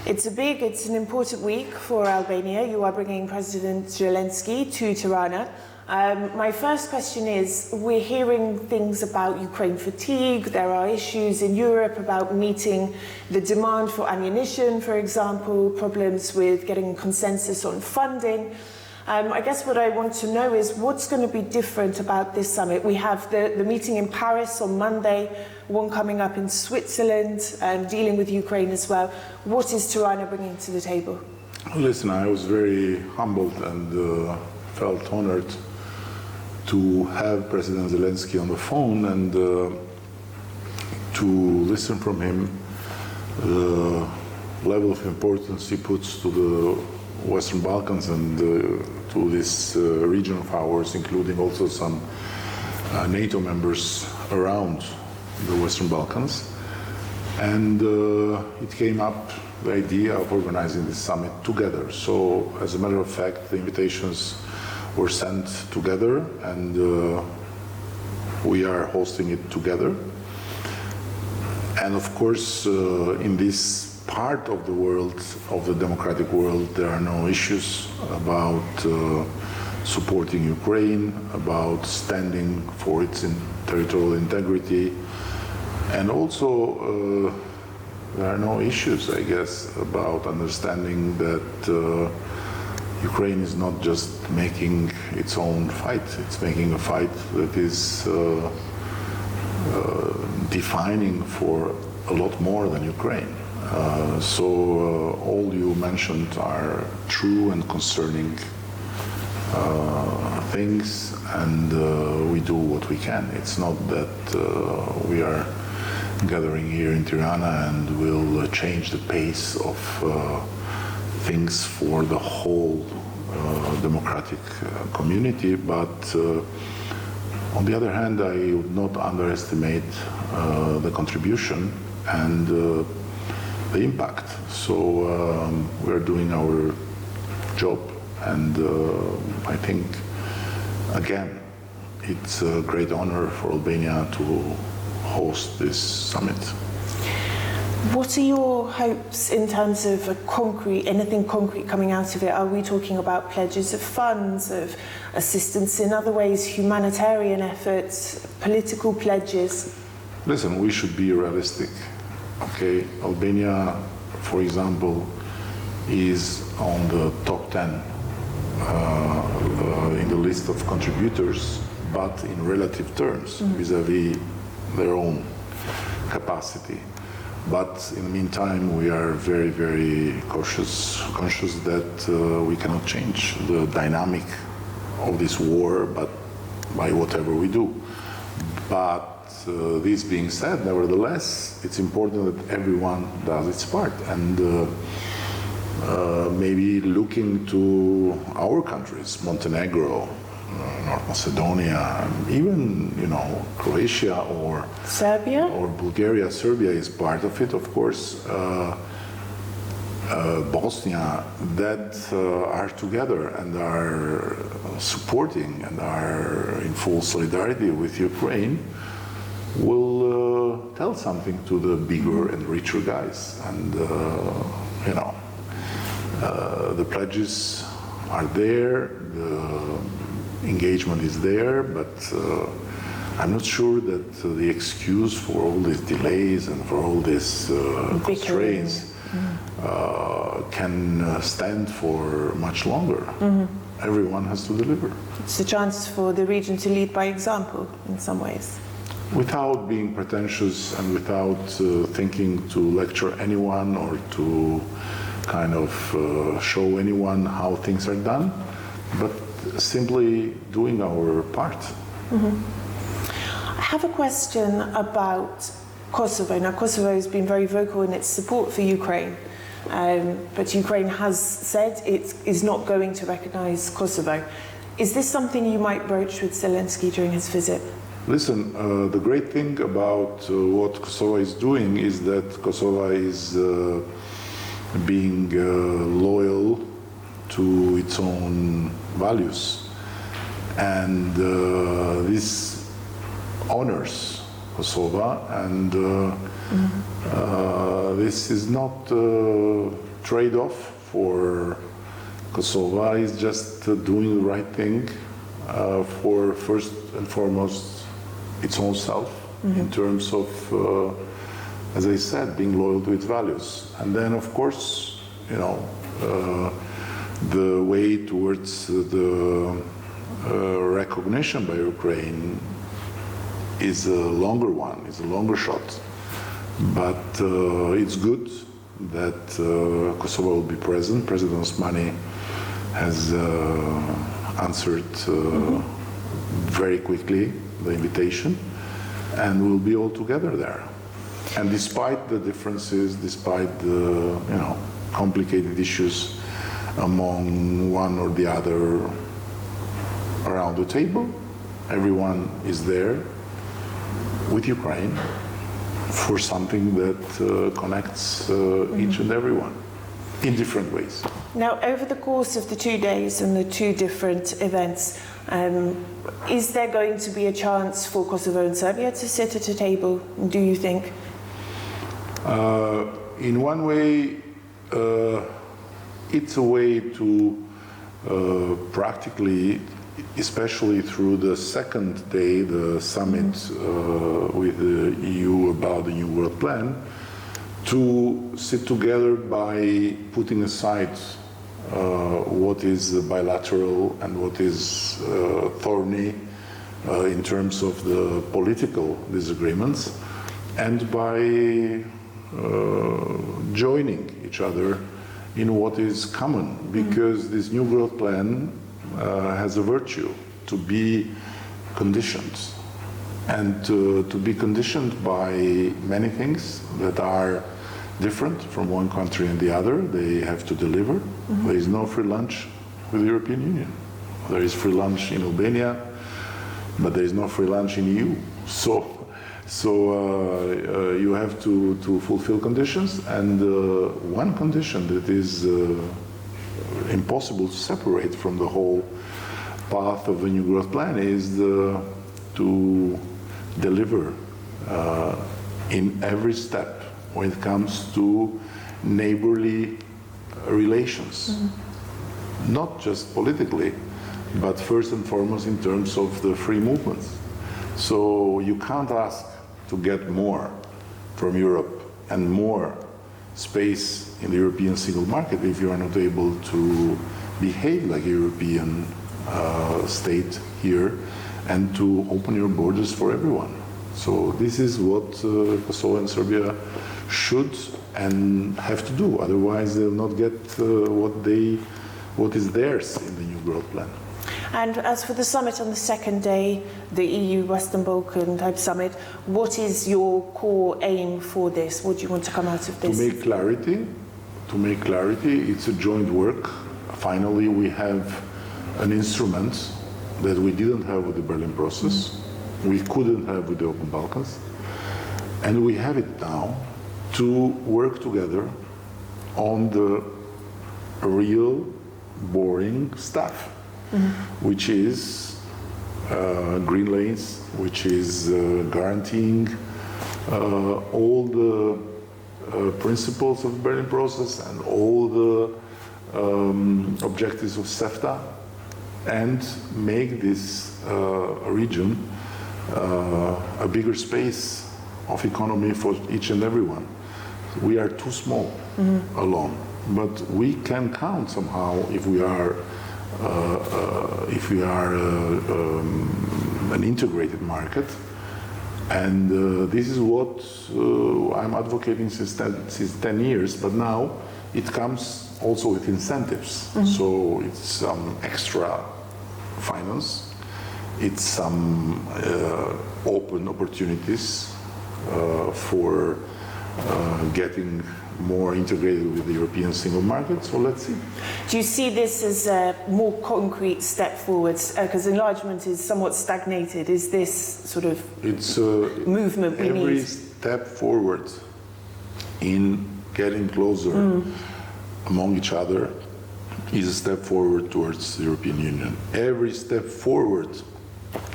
It's an important week for Albania. You are bringing President Zelensky to Tirana. My first question is, we're hearing things about Ukraine fatigue. There are issues in Europe about meeting the demand for ammunition, for example, problems with getting consensus on funding. I guess what I want to know is what's going to be different about this summit. We have the meeting in Paris on Monday, one coming up in Switzerland, dealing with Ukraine as well. What is Tirana bringing to the table? Listen, I was very humbled and felt honored to have President Zelensky on the phone and to listen from him the level of importance he puts to the Western Balkans and to this region of ours, including also some NATO members around the Western Balkans. And it came up, the idea of organizing this summit together. So, as a matter of fact, the invitations were sent together, and we are hosting it together. And of course, in this part of the world, of the democratic world, there are no issues about supporting Ukraine, about standing for its territorial integrity, and also there are no issues, I guess, about understanding that Ukraine is not just making its own fight, it's making a fight that is defining for a lot more than Ukraine. So all you mentioned are true and concerning things, and we do what we can. It's not that we are gathering here in Tirana and will change the pace of things for the whole democratic community, but on the other hand, I would not underestimate the contribution and the impact. So we're doing our job, and I think, again, it's a great honor for Albania to host this summit. What are your hopes in terms of anything concrete coming out of it? Are we talking about pledges of funds, of assistance in other ways, humanitarian efforts, political pledges? Listen, we should be realistic. Okay, Albania, for example, is on the top 10 in the list of contributors, but in relative terms, vis-à-vis their own capacity. But in the meantime, we are very, very conscious that we cannot change the dynamic of this war, but by whatever we do. But this being said, nevertheless, it's important that everyone does its part, and maybe looking to our countries, Montenegro, North Macedonia, even, Croatia or Serbia or Bulgaria. Serbia is part of it, of course. Bosnia, that are together and are supporting and are in full solidarity with Ukraine, will tell something to the bigger and richer guys. And the pledges are there, the engagement is there, but I'm not sure that the excuse for all these delays and for all these constraints can stand for much longer. Everyone has to deliver. It's a chance for the region to lead by example in some ways. Without being pretentious and without thinking to lecture anyone or to kind of show anyone how things are done, but simply doing our part. I have a question about Kosovo. Now, Kosovo has been very vocal in its support for Ukraine, but Ukraine has said it is not going to recognize Kosovo. Is this something you might broach with Zelensky during his visit? Listen, the great thing about what Kosovo is doing is that Kosovo is being loyal to its own values, and this honors Kosovo, and this is not trade-off for Kosovo is just doing the right thing for first and foremost its own self in terms of, as I said, being loyal to its values. And then, of course, you know, the way towards the recognition by Ukraine is a longer one, is a longer shot. But it's good that Kosovo will be present. President Osmani has answered very quickly the invitation, and we'll be all together there. And despite the differences, despite the complicated issues among one or the other around the table, everyone is there with Ukraine for something that connects each and everyone in different ways. Now, over the course of the 2 days and the two different events, is there going to be a chance for Kosovo and Serbia to sit at a table, do you think? In one way, it's a way to practically, especially through the second day, the summit with the EU about the New World Plan, to sit together by putting aside what is bilateral and what is thorny in terms of the political disagreements, and by joining each other in what is common, because this New Growth Plan has a virtue to be conditioned, and to be conditioned by many things that are different from one country and the other. They have to deliver. There is no free lunch with the European Union. There is free lunch in Albania, but there is no free lunch in EU. So you have to fulfill conditions, and one condition that is impossible to separate from the whole path of the New Growth Plan is to deliver in every step when it comes to neighborly relations, not just politically, but first and foremost in terms of the free movements. So you can't ask to get more from Europe and more space in the European single market if you are not able to behave like a European state here and to open your borders for everyone. So this is what Kosovo and Serbia should and have to do. Otherwise, they'll not get what is theirs in the New Growth Plan. And as for the summit on the second day, the EU Western Balkan type summit, what is your core aim for this? What do you want to come out of this? To make clarity, it's a joint work. Finally, we have an instrument that we didn't have with the Berlin process, we couldn't have with the Open Balkans, and we have it now to work together on the real boring stuff, which is green lanes, which is guaranteeing all the principles of the Berlin process and all the objectives of CEFTA, and make this region a bigger space of economy for each and everyone. We are too small alone, but we can count somehow if we are an integrated market. And this is what I'm advocating since 10 years, but now it comes also with incentives. So it's some extra finance, it's some open opportunities for getting more integrated with the European single market. So let's see. Do you see this as a more concrete step forwards? Because enlargement is somewhat stagnated. Is this sort of movement we need? Every step forward in getting closer among each other is a step forward towards the European Union. Every step forward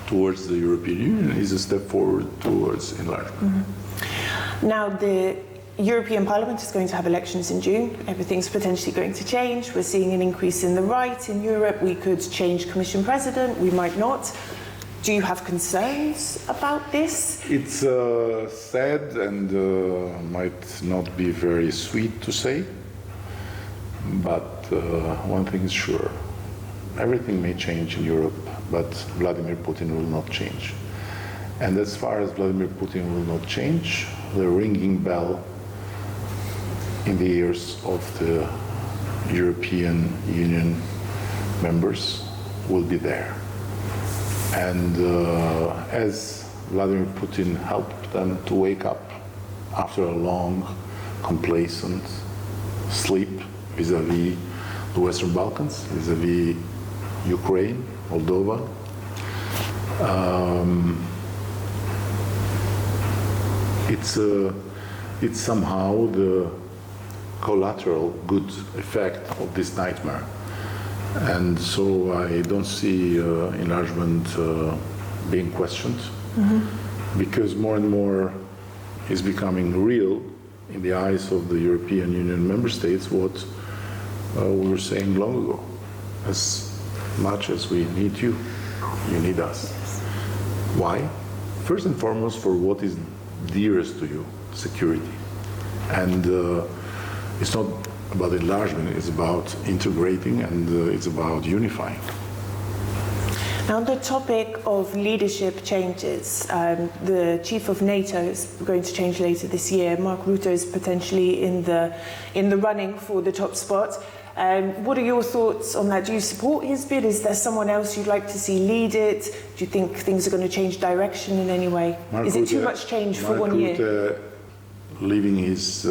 towards the European Union is a step forward towards enlargement. Now, the European Parliament is going to have elections in June. Everything's potentially going to change. We're seeing an increase in the right in Europe. We could change Commission President, we might not. Do you have concerns about this? It's sad and might not be very sweet to say, but one thing is sure. Everything may change in Europe, but Vladimir Putin will not change. And as far as Vladimir Putin will not change, the ringing bell in the ears of the European Union members will be there. And as Vladimir Putin helped them to wake up after a long, complacent sleep vis-à-vis the Western Balkans, vis-à-vis Ukraine, Moldova, it's somehow the collateral good effect of this nightmare. And so I don't see enlargement being questioned, because more and more is becoming real in the eyes of the European Union member states what we were saying long ago. As much as we need you, you need us. Why? First and foremost, for what is dearest to you, security. And it's not about enlargement, it's about integrating, and it's about unifying. Now, on the topic of leadership changes, the chief of NATO is going to change later this year. Mark Rutte is potentially in the running for the top spot. What are your thoughts on that? Do you support his bid? Is there someone else you'd like to see lead it? Do you think things are going to change direction in any way? Is it too much change for 1 year? Rutte, leaving his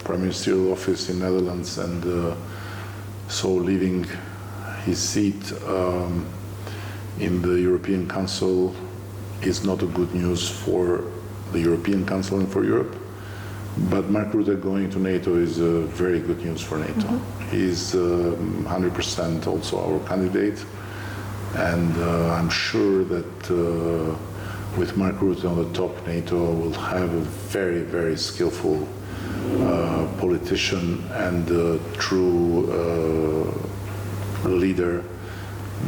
prime ministerial office in Netherlands and so leaving his seat in the European Council is not a good news for the European Council and for Europe. But Mark Rutte going to NATO is very good news for NATO. He's 100% also our candidate, and I'm sure that with Mark Rutte on the top, NATO will have a very, very skillful politician and true leader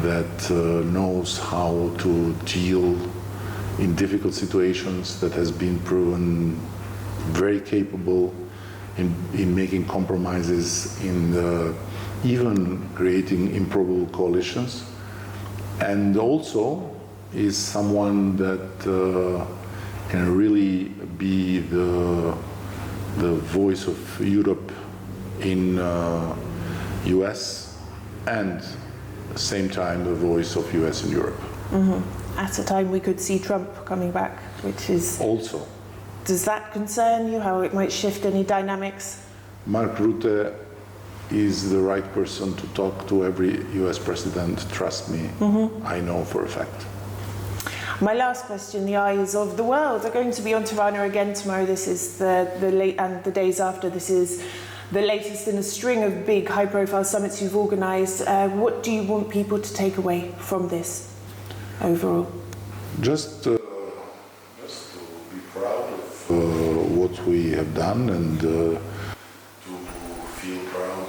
that knows how to deal in difficult situations, that has been proven very capable in making compromises, in even creating improbable coalitions, and also is someone that can really be the voice of Europe in US, and at the same time the voice of US in Europe. At a time we could see Trump coming back, which is... Also. Does that concern you, how it might shift any dynamics? Mark Rutte is the right person to talk to every US president, trust me, I know for a fact. My last question, the eyes of the world are going to be on Tirana again tomorrow. This is and the days after. This is the latest in a string of big high-profile summits you've organised. What do you want people to take away from this overall? Just to be proud of what we have done, and to feel proud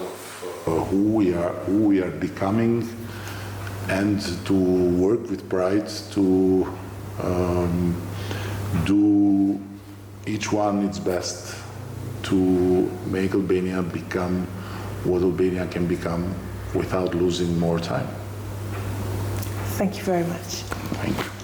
of who we are becoming, and to work with pride to do each one its best to make Albania become what Albania can become without losing more time. Thank you very much. Thank you.